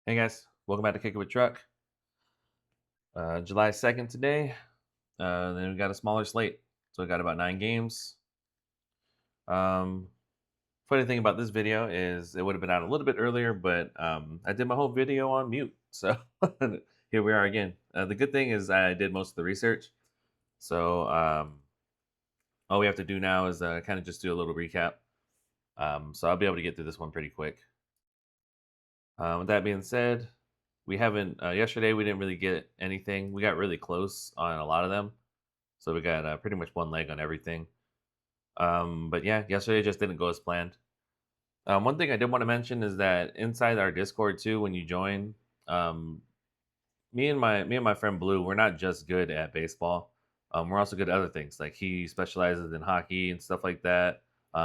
Hey guys, welcome back to Kick It with Truck. July 2nd today. Then we got a smaller slate. So we got about 9 games. Um, Funny thing about this video is it would have been out a little bit earlier, but I did my whole video on mute. So here we are again. The good thing is I did most of the research. So all we have to do now is kind of just do a little recap. So I'll be able to get through this one pretty quick. With that being said, we haven't. Yesterday, we didn't really get anything. We got really close on a lot of them, so we got pretty much one leg on everything. But yeah, yesterday just didn't go as planned. One thing I did want to mention is that inside our Discord too, when you join, um, me and my friend Blue, we're not just good at baseball. We're also good at other things. Like he specializes in hockey and stuff like that.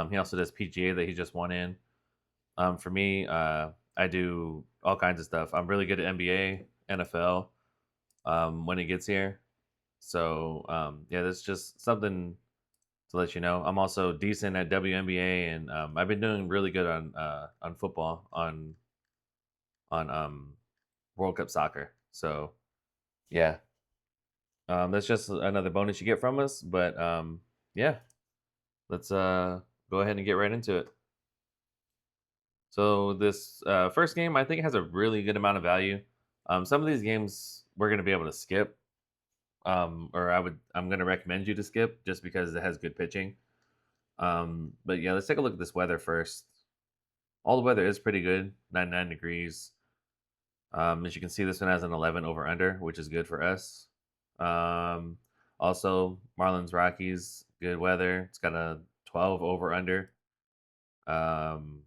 He also does PGA that he just won in. For me, I do all kinds of stuff. I'm really good at NBA, NFL when it gets here. So yeah, that's just something to let you know. I'm also decent at WNBA, and I've been doing really good on football on World Cup soccer. So yeah, that's just another bonus you get from us. But yeah, let's go ahead and get right into it. So this first game, I think, has a really good amount of value. Some of these games we're going to be able to skip, or I'm going to recommend you to skip just because it has good pitching. But yeah, let's take a look at this weather first. All the weather is pretty good, 99 degrees. As you can see, this one has an 11 over under, which is good for us. Um, Also, Marlins Rockies, good weather. It's got a 12 over under. Um,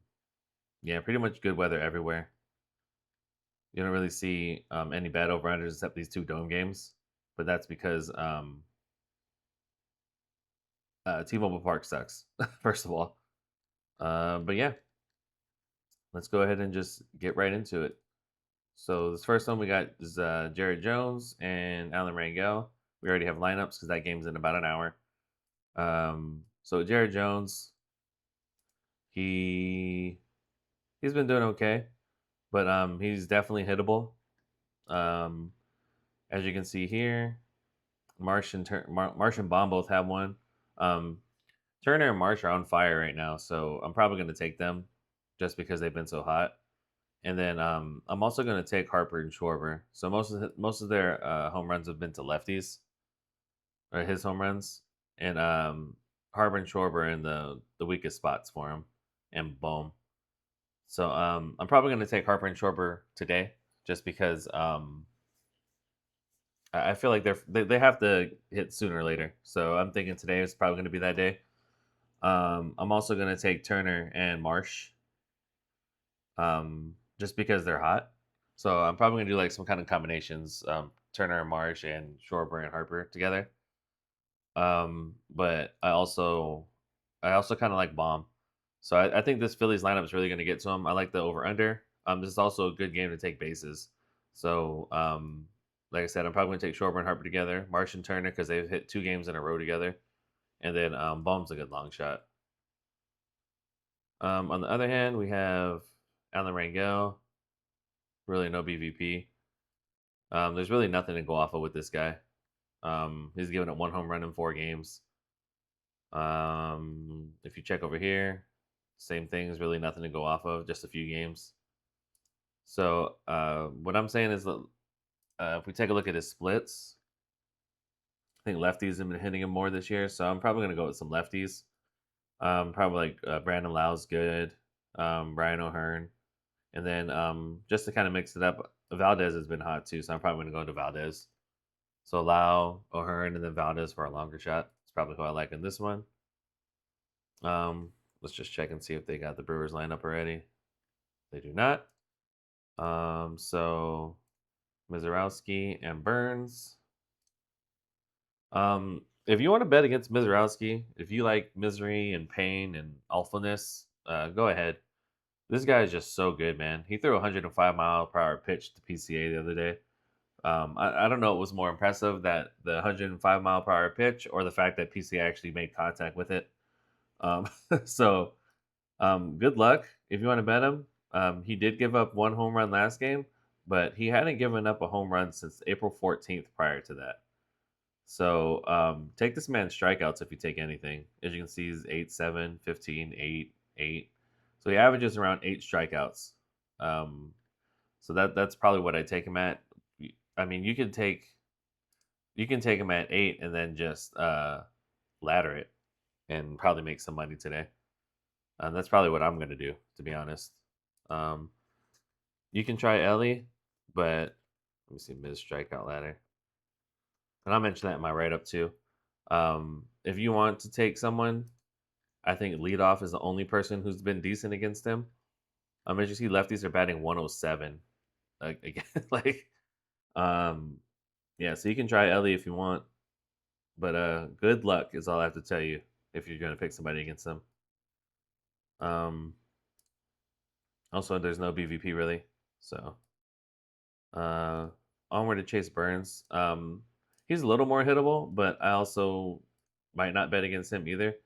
yeah, pretty much good weather everywhere. You don't really see any bad over unders except these two dome games, but that's because T-Mobile Park sucks. First of all, but yeah, let's go ahead and just get right into it. So this first one we got is Jared Jones and Alan Rangel. We already have lineups because that game's in about an hour. So Jared Jones, he he's been doing okay, but he's definitely hittable. Um, as you can see here, Marsh and Baum both have one. Um, Turner and Marsh are on fire right now, so I'm probably going to take them just because they've been so hot. And then I'm also going to take Harper and Schwarber. So most of their home runs have been to lefties, or his home runs, and Harper and Schwarber are in the weakest spots for him, and boom. So I'm probably going to take Harper and Schwarber today, just because I feel like they have to hit sooner or later. So I'm thinking today is probably going to be that day. I'm also going to take Turner and Marsh, just because they're hot. So I'm probably going to do like some kind of combinations, Turner and Marsh and Schwarber and Harper together. But I also kind of like Bomb. So I think this Phillies lineup is really going to get to him. I like the over under. This is also a good game to take bases. So like I said, I'm probably going to take Schwarber and Harper together, Marsh and Turner because they've hit 2 games in a row together, and then Bomb's a good long shot. On the other hand, we have Alan Rangel. Really no BVP. There's really nothing to go off of with this guy. He's given up 1 home run in 4 games. If you check over here, same thing. There's really nothing to go off of. Just a few games. So what I'm saying is that if we take a look at his splits, I think lefties have been hitting him more this year. So I'm probably going to go with some lefties. Probably like Brandon Lau's good, Brian O'Hearn, and then just to kind of mix it up, Valdez has been hot too. So I'm probably going to go to Valdez. So Lau, O'Hearn, and then Valdez for a longer shot. It's probably who I like in this one. Let's just check and see if they got the Brewers lineup already. They do not. So Mizorowski and Burns. If you want to bet against Mizorowski, if you like misery and pain and alphaness, go ahead. This guy is just so good, man. He threw a 105-mile-per-hour pitch to PCA the other day. I don't know what was more impressive, that the 105-mile-per-hour pitch or the fact that PCA actually made contact with it. Um, so good luck if you want to bet him. He did give up 1 home run last game, but he hadn't given up a home run since April 14th prior to that. So take this man's strikeouts if you take anything. As you can see, he's 8, 7, 15, 8, 8. So he averages around 8 strikeouts. Um, so that's probably what I take him at. I mean, you can take him at 8 and then just ladder it and probably make some money today. That's probably what I'm gonna do, to be honest. Um, you can try Ellie, but let me see mid strikeout ladder, and I'll mention that in my write up too. If you want to take someone, I think leadoff is the only person who's been decent against him. As you see, lefties are batting 107. Again, like, um, yeah. So you can try Ellie if you want, but good luck is all I have to tell you if you're gonna pick somebody against them. Um, Also, there's no BVP really, so uh, onward to Chase Burns. He's a little more hittable, but I also might not bet against him either.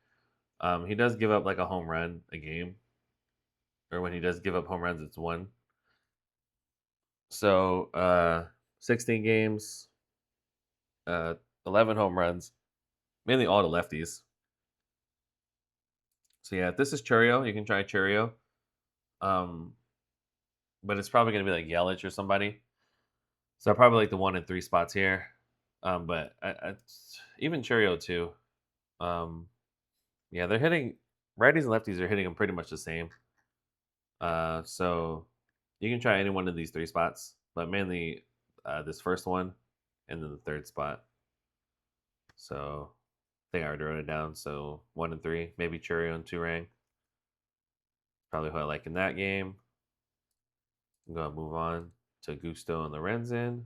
He does give up like a home run a game, or when he does give up home runs, it's one. So 16 games, uh, 11 home runs, mainly all to lefties. So yeah, if this is Churio, you can try Churio. Um, but it's probably gonna be like Yelich or somebody. So I probably like the 1 and 3 spots here. But even Churio too. Um, yeah, they're hitting righties and lefties are hitting them pretty much the same. So you can try any one of these 3 spots, but mainly this first one and then the third spot. So I think I already wrote it down. So 1 and 3, maybe Churio and Turang. Probably who I like in that game. I'm gonna move on to Gusto and Lorenzen.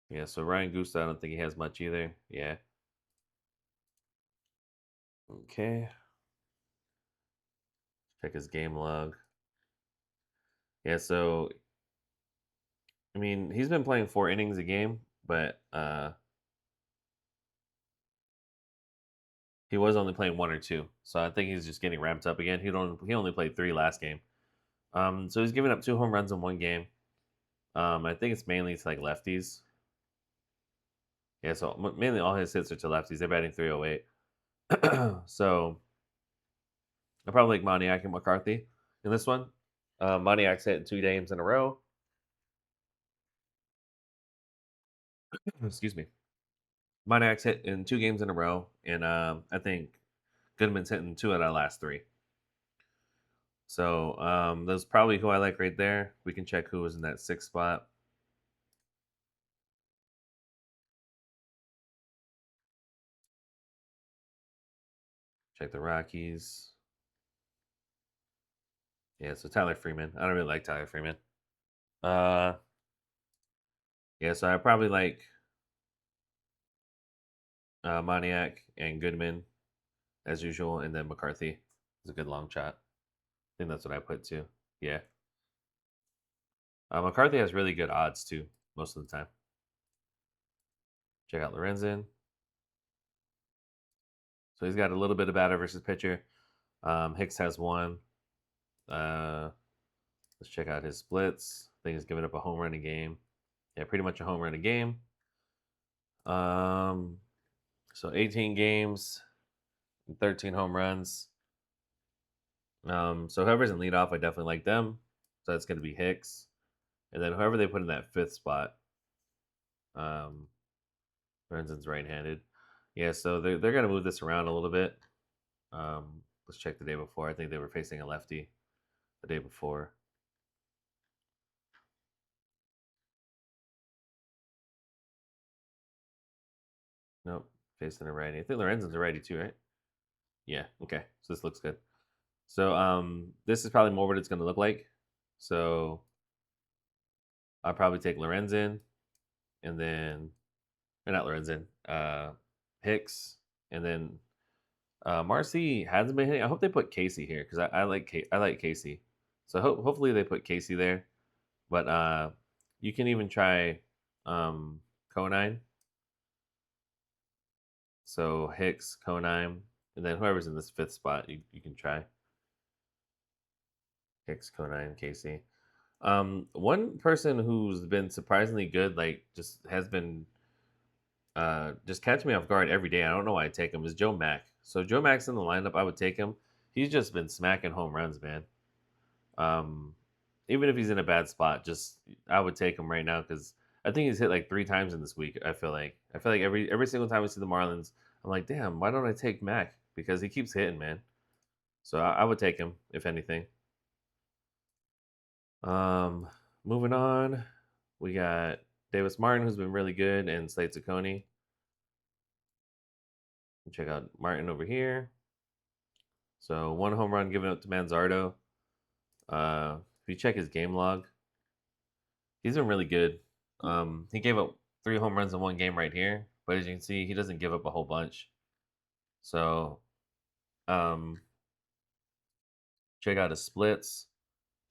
Yeah, so Ryan Gusto, I don't think he has much either. Yeah. Okay. Check his game log. Yeah, so I mean, he's been playing 4 innings a game, but he was only playing 1 or 2. So I think he's just getting ramped up again. He only played 3 last game. So he's given up 2 home runs in 1 game. I think it's mainly to like lefties. Yeah, so mainly all his hits are to lefties. They're batting 308. So I probably like Moniak and McCarthy in this one. Moniak's hit in 2 games in a row. Excuse me. Moniak's hit in 2 games in a row, and I think Goodman's hitting 2 out of the last 3. So that's probably who I like right there. We can check who was in that 6th spot. Check the Rockies. Yeah, so Tyler Freeman. I don't really like Tyler Freeman. Uh, yeah, so I probably like Moniak and Goodman as usual, and then McCarthy is a good long shot. I think that's what I put too. Yeah, McCarthy has really good odds too most of the time. Check out Lorenzen. So he's got a little bit of batter versus pitcher. Hicks has 1. Uh, let's check out his splits. I think he's giving up a home run a game. Yeah, pretty much a home run a game. So 18 games, 13 home runs. So whoever's in leadoff, I definitely like them. So that's going to be Hicks, and then whoever they put in that 5th spot. Lorenzen's right-handed. Yeah, so they're going to move this around a little bit. Let's check the day before. I think they were facing a lefty the day before. Nope, facing a righty. I think Lorenzen's a righty too, right? Yeah. Okay. So this looks good. So this is probably more what it's going to look like. So I'll probably take Lorenzen, and then or not Lorenzen, Hicks, and then Marcy hasn't been hitting. I hope they put Casey here because I like Casey. So hopefully they put Casey there. But you can even try Conine. So Hicks, Conine, And then whoever's in this fifth spot, you can try. Hicks, Konine, Casey. One person who's been surprisingly good, like just has been just catching me off guard every day. I don't know why I take him. Is Joe Mack. So Joe Mack's in the lineup. I would take him. He's just been smacking home runs, man. Um, Even if he's in a bad spot, just I would take him right now because I think he's hit like 3 times in this week. I feel like every single time we see the Marlins, I'm like, damn, why don't I take Mac? Because he keeps hitting, man. So I would take him if anything. Um, Moving on, we got Davis Martin, who's been really good, and Slate Ciccone. Check out Martin over here. So 1 home run given up to Manzardo. If you check his game log, he's been really good. He gave up 3 home runs in one game right here, but as you can see, he doesn't give up a whole bunch. So, um, check out his splits.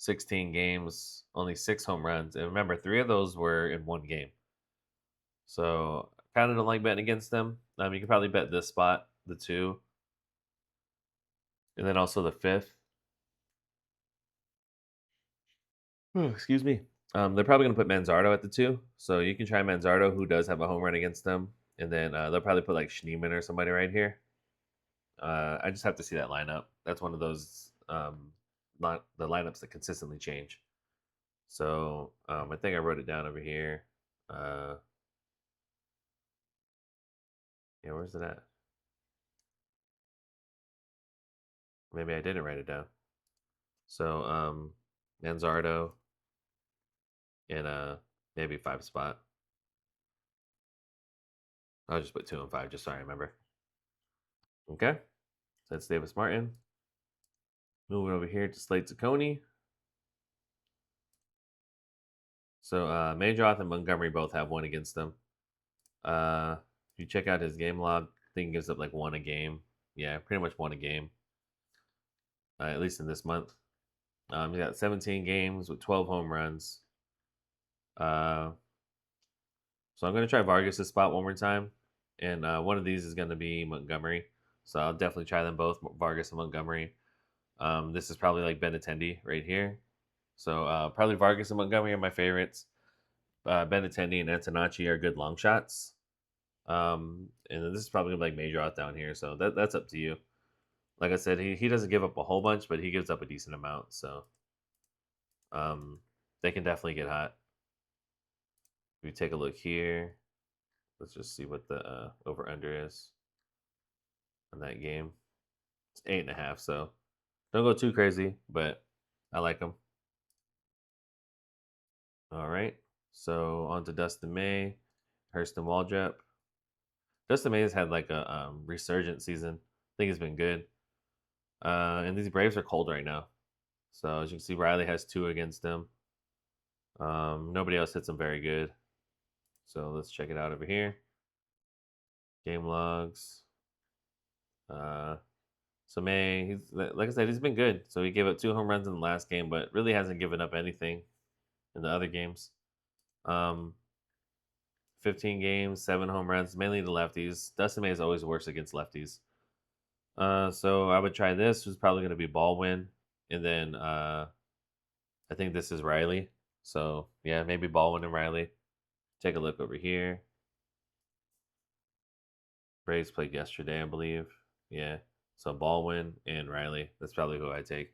16 games, only 6 home runs, and remember, 3 of those were in one game. So, kind of don't like betting against them. You can probably bet this spot, the 2, and then also the 5th. Oh, excuse me. They're probably going to put Manzardo at the 2, so you can try Manzardo, who does have a home run against them, and then they'll probably put like Schneemann or somebody right here. I just have to see that lineup. That's one of those not the lineups that consistently change. So I think I wrote it down over here. Uh, yeah, where's it at? Maybe I didn't write it down. So Manzardo in maybe 5 spot. I'll just put 2 and 5, just so I remember. Okay, so that's Davis Martin. Moving over here to Slate Ciccone. So Major and Montgomery both have 1 against them. If you check out his game log, I think he gives up like 1 a game. Yeah, pretty much 1 a game. At least in this month. He's got 17 games with 12 home runs. Uh, so I'm going to try Vargas' spot one more time. And one of these is going to be Montgomery. So I'll definitely try them both, Vargas and Montgomery. This is probably like Benintendi right here. So probably Vargas and Montgomery are my favorites. Benintendi and Antonacci are good long shots. And then this is probably like major out down here. So that's up to you. Like I said, he doesn't give up a whole bunch, but he gives up a decent amount. So they can definitely get hot. If you take a look here, let's just see what the over under is on that game. It's 8.5, so don't go too crazy, but I like them. All right, so on to Dustin May, Hurston Waldrep. Dustin May has had like a resurgent season. I think he's been good. And these Braves are cold right now. So as you can see, Riley has 2 against him. Nobody else hits him very good. So let's check it out over here. Game logs. So May, he's like I said, he's been good. So he gave up 2 home runs in the last game, but really hasn't given up anything in the other games. 15 games, 7 home runs, mainly the lefties. Dustin May is always worse against lefties. So I would try this, who's probably going to be Baldwin, and then I think this is Riley. So yeah, maybe Baldwin and Riley. Take a look over here. Braves played yesterday, I believe. Yeah. So Baldwin and Riley. That's probably who I take.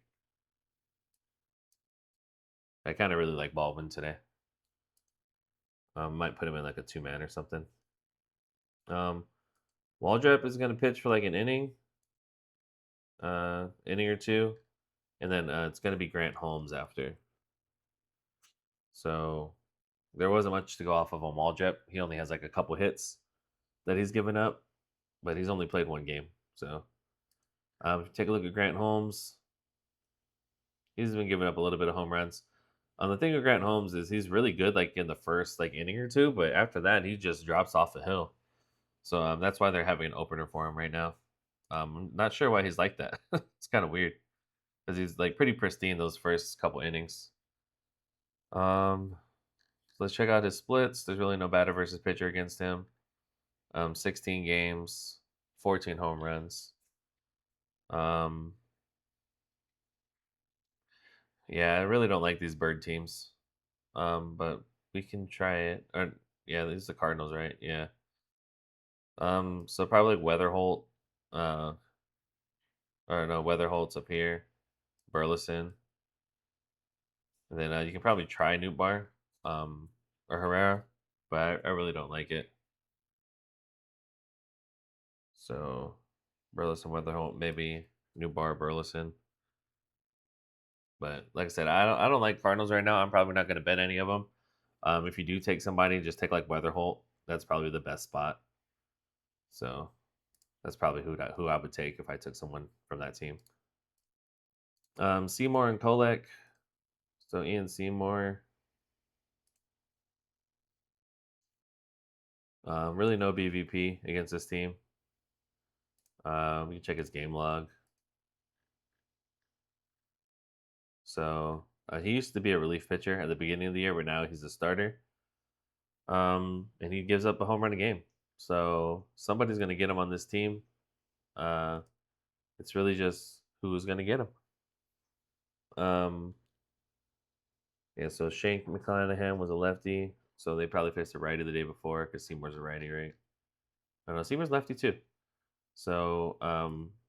I kind of really like Baldwin today. Might put him in like a 2-man or something. Waldrep is going to pitch for like an inning or 2, and then it's going to be Grant Holmes after. So there wasn't much to go off of on Waldrep. He only has like a couple hits that he's given up, but he's only played 1 game. So take a look at Grant Holmes. He's been giving up a little bit of home runs. The thing with Grant Holmes is he's really good like in the first like inning or 2, but after that he just drops off the hill. So that's why they're having an opener for him right now. I'm not sure why he's like that. It's kind of weird because he's like pretty pristine those first couple innings. Let's check out his splits. There's really no batter versus pitcher against him. 16 games, 14 home runs. Um, yeah, I really don't like these bird teams. But we can try it. Or yeah, this is the Cardinals, right? Yeah. So probably Weatherholt. Uh, or no, Weatherholt's up here. Burleson, and then you can probably try Newt Bar, or Herrera, but I really don't like it. So Burleson, Weatherholt, maybe New Bar, Burleson. But like I said, I don't like Cardinals right now. I'm probably not going to bet any of them. If you do take somebody, just take like Weatherholt. That's probably the best spot. So that's probably who I would take if I took someone from that team. Seymour and Kolek. So Ian Seymour. Really no BVP against this team. We can check his game log. So he used to be a relief pitcher at the beginning of the year, but now he's a starter. And he gives up a home run a game. So somebody's going to get him on this team. Uh, it's really just who's going to get him. Um, yeah, so Shank McClanahan was a lefty. So they probably faced a righty the day before because Seymour's a righty, right? I don't know. Seymour's lefty too. So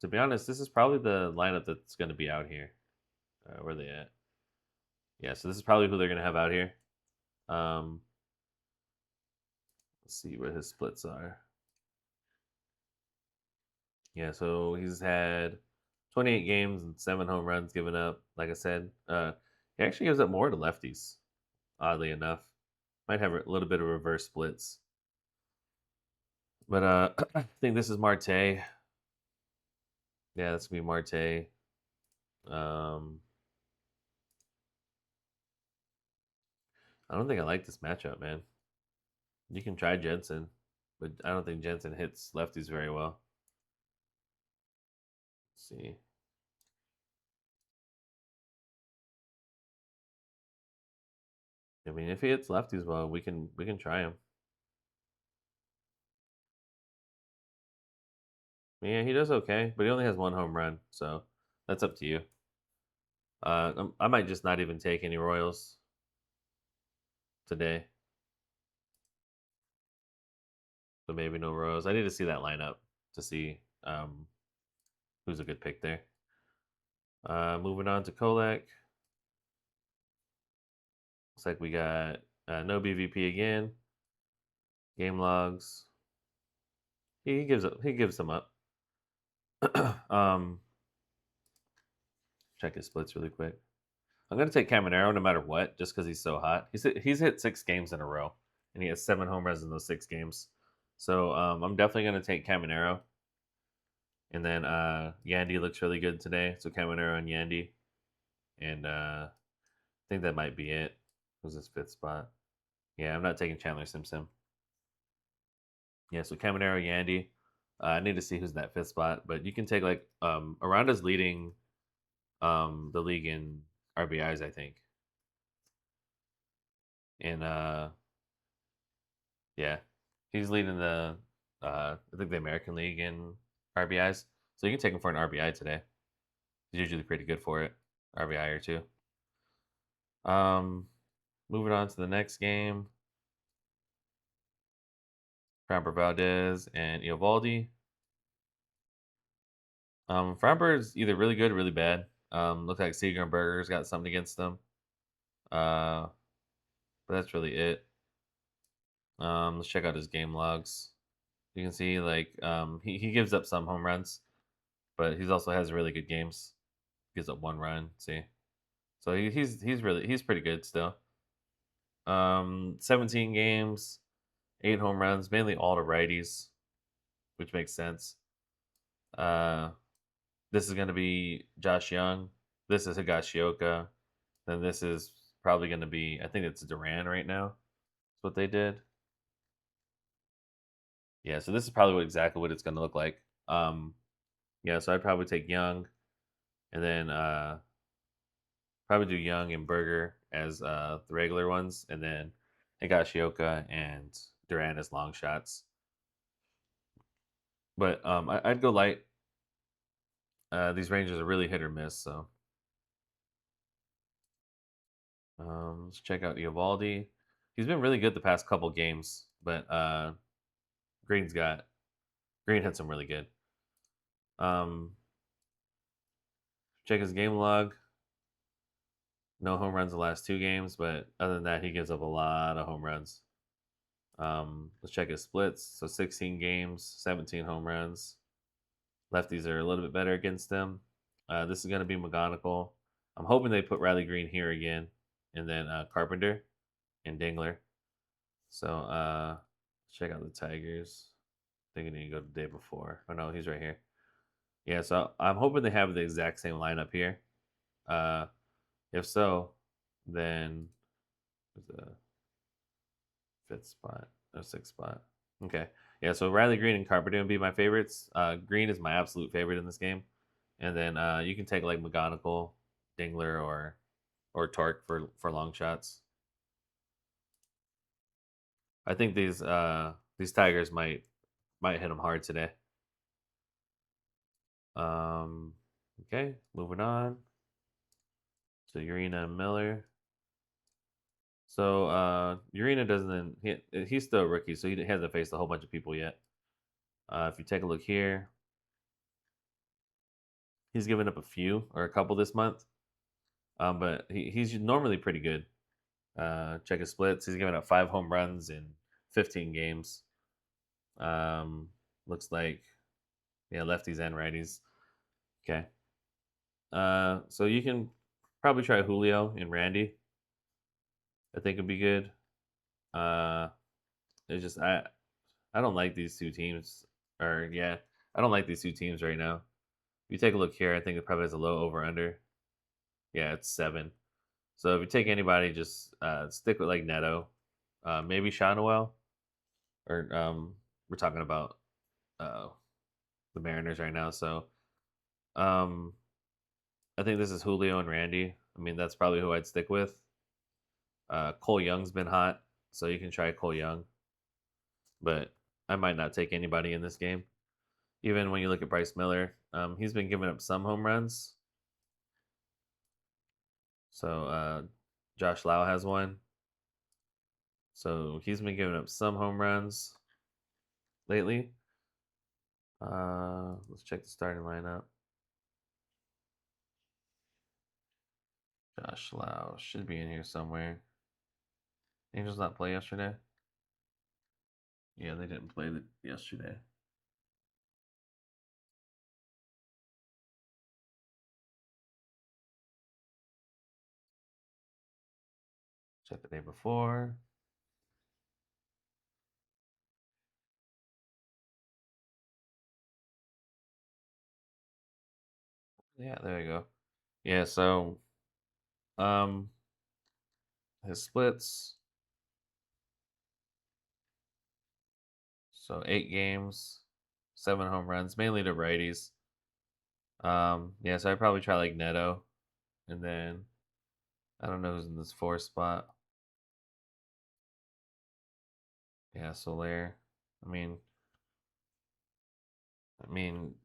to be honest, this is probably the lineup that's going to be out here. Where are they at? Yeah, so this is probably who they're going to have out here. Um, let's see what his splits are. Yeah, so he's had 28 games and 7 home runs given up. Like I said, he actually gives up more to lefties. Oddly enough, might have a little bit of reverse splits, but I think this is Marte. Yeah, that's gonna be Marte. Um, I don't think I like this matchup, man. You can try Jensen, but I don't think Jensen hits lefties very well. Let's see. I mean, if he hits lefties well, we can try him. Yeah, he does okay, but he only has 1 home run, so that's up to you. I might just not even take any Royals today, so maybe no Royals. I need to see that lineup to see who's a good pick there. Moving on to Kolek. Looks like we got no BVP again. Game logs. He gives up. He gives them up. um, check his splits really quick. I'm gonna take Caminero no matter what, just because he's so hot. He's hit 6 games in a row, and he has 7 home runs in those 6 games. So I'm definitely gonna take Caminero. And then Yandy looks really good today. So Caminero and Yandy. And I think that might be it. Who's his 5th spot? Yeah, I'm not taking Chandler Simpson. Yeah, so Caminero, Yandy. I need to see who's in that 5th spot. But you can take like Aranda's leading the league in RBIs, I think. And yeah, he's leading the I think the American League in RBIs. So you can take him for an RBI today. He's usually pretty good for it. RBI or two. Um, moving on to the next game. Framber Valdez and Eovaldi. Framber's either really good or really bad. Looks like Seager and Berger's got something against them. Uh, but that's really it. Let's check out his game logs. You can see like he gives up some home runs, but he also has really good games. Gives up 1 run. See, so he's pretty good still. 17 games, 8 home runs, mainly all to righties, which makes sense. Uh, this is going to be Josh Young. This is Higashioka. Then this is probably going to be, I think it's Duran right now. That's what they did. Yeah, so this is probably exactly what it's going to look like. Yeah, so I'd probably take Young, and then probably do Young and Berger as the regular ones, and then Higashioka and Duran as long shots. But I'd go light These Rangers are really hit or miss. So let's check out Eovaldi. He's been really good the past couple games, but Green's got Green hits him really good. Check his game log. No home runs the last 2 games, but other than that, he gives up a lot of home runs. Let's check his splits. So 16 games, 17 home runs. Lefties are a little bit better against them. This is going to be McGonigal. I'm hoping they put Riley Green here again, and then Carpenter and Dingler. So check out the Tigers. I think I need to go the day before. Oh no, he's right here. Yeah, so I'm hoping they have the exact same lineup here. If so, then the 5th spot or 6th spot. Okay. Yeah, so Riley Green and Carpenter would be my favorites. Green is my absolute favorite in this game. And then you can take like McGonigal, Dingler, or Torque for long shots. I think these Tigers might hit them hard today. Okay, moving on to Urena and Miller. So Urena doesn't he's still a rookie, so he hasn't faced a whole bunch of people yet. If you take a look here, he's given up a few or a couple this month, but he's normally pretty good. Check his splits. He's given up 5 home runs in 15 games. Looks like lefties and righties. Okay. So you can probably try Julio and Randy. I think would be good. It's just I don't like these two teams. I don't like these two teams right now. If you take a look here, I think it probably has a low over under. Yeah, it's 7. So if you take anybody, just stick with like Neto, maybe Shanoel, or we're talking about uh, the Mariners right now. So um, I think this is Julio and Randy. I mean, that's probably who I'd stick with. Cole Young's been hot, so you can try Cole Young, but I might not take anybody in this game. Even when you look at Bryce Miller, he's been giving up some home runs. So Josh Lau has one. So he's been giving up some home runs lately. Let's check the starting lineup. Josh Lau should be in here somewhere. Angels not play yesterday. Yeah, they didn't play yesterday. Check the day before. Yeah, there you go. Yeah, so um his splits. So 8 games, 7 home runs, mainly to righties. Yeah, so I'd probably try like Neto, and then I don't know who's in this 4th spot. Yeah, Soler. I mean, I mean,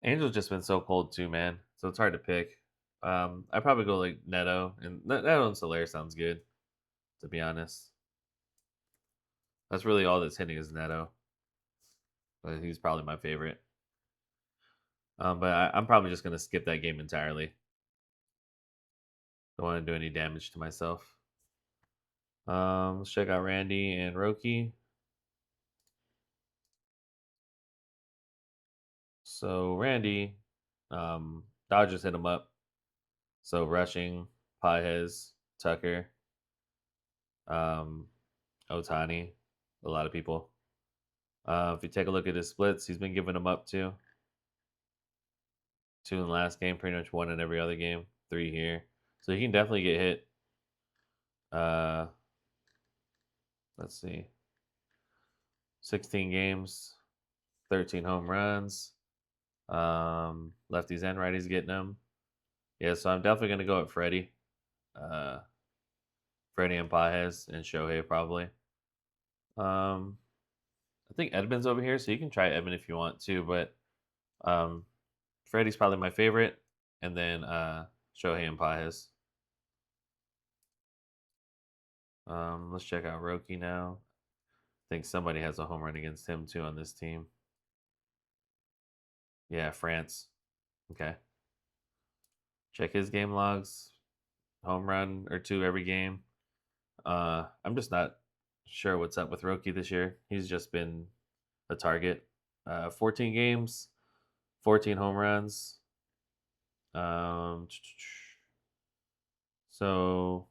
Angel's just been so cold too, man. So it's hard to pick. I'd probably go like Neto, and Neto and Soler sounds good, to be honest. That's really all that's hitting is Neto, but he's probably my favorite. But I'm probably just gonna skip that game entirely. Don't want to do any damage to myself. Let's check out Randy and Roki. So Randy, Dodgers hit him up. So rushing, Pages, Tucker, um, Otani, a lot of people. If you take a look at his splits, he's been giving them up too. 2 in the last game, pretty much 1 in every other game, 3 here. So he can definitely get hit. Uh, let's see, 16 games, 13 home runs. Lefties and righties getting them. Yeah, so I'm definitely gonna go at Freddie. Uh, Freddie and Pajes and Shohei probably. I think Edmonds over here, so you can try Edmond if you want to, but Um, Freddie's probably my favorite, and then Shohei and Pages. Let's check out Roki now. I think somebody has a home run against him too on this team. Yeah, France. Okay. Check his game logs. Home run or two every game. I'm just not sure what's up with Roki this year. He's just been a target. 14 games, 14 home runs. So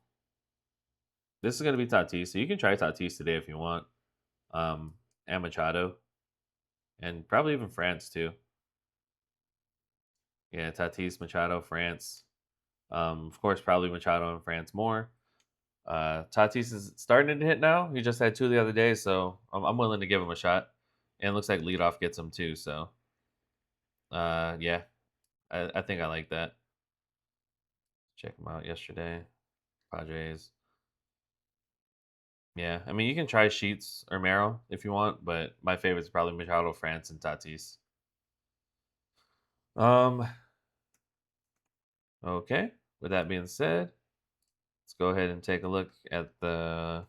this is gonna be Tatis. So you can try Tatis today if you want. And Machado, and probably even France too. Yeah, Tatis, Machado, France. Of course, probably Machado and France more. Tatis is starting to hit now. He just had two the other day, so I'm willing to give him a shot. And it looks like leadoff gets him too. So, yeah, I think I like that. Check him out yesterday. Padres. Yeah, I mean you can try Sheets or Merrill if you want, but my favorite is probably Machado, France, and Tatis. Um. Okay. With that being said, let's go ahead and take a look at the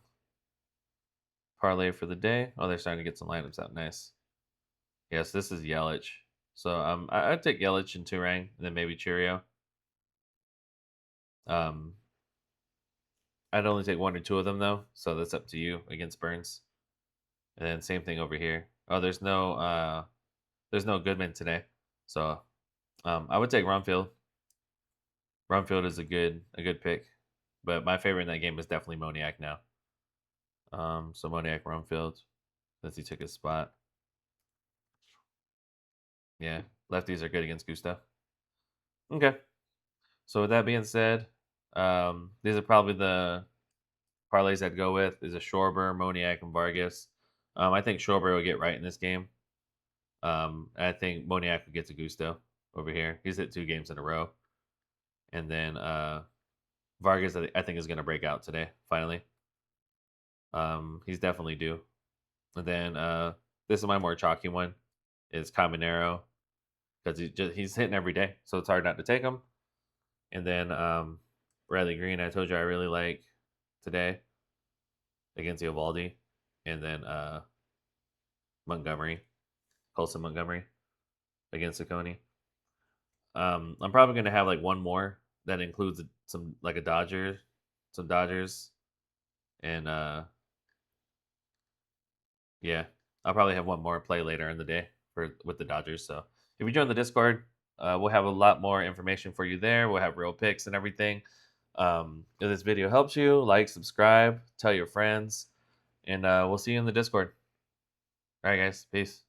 parlay for the day. Oh, they're starting to get some lineups out. Nice. Yes, this is Yelich. So I'd take Yelich and Turang, and then maybe Cheerio. Um, I'd only take one or two of them though, so that's up to you against Burns. And then same thing over here. Oh, there's no Goodman today, so I would take Rumfield. Rumfield is a good pick, but my favorite in that game is definitely Moniak now. So Moniak Rumfield, since he took his spot. Yeah, lefties are good against Gusto. Okay. So with that being said, these are probably the parlays I'd go with. Is a Schwarber, Moniak, and Vargas. I think Schwarber will get right in this game. I think Moniak will get to Gusto over here. He's hit 2 games in a row, and then Vargas I think is going to break out today finally. He's definitely due. And then this is my more chalky one. Is Caminero because he's hitting every day, so it's hard not to take him. And then Riley Green, I told you I really like today against Eovaldi. And then Montgomery, Colson Montgomery against Saccone. I'm probably gonna have like one more that includes some like a Dodger, some Dodgers, and yeah, I'll probably have one more play later in the day for with the Dodgers. So if you join the Discord, we'll have a lot more information for you there. We'll have real picks and everything. If this video helps you, like, subscribe, tell your friends, and we'll see you in the Discord. All right, guys, peace.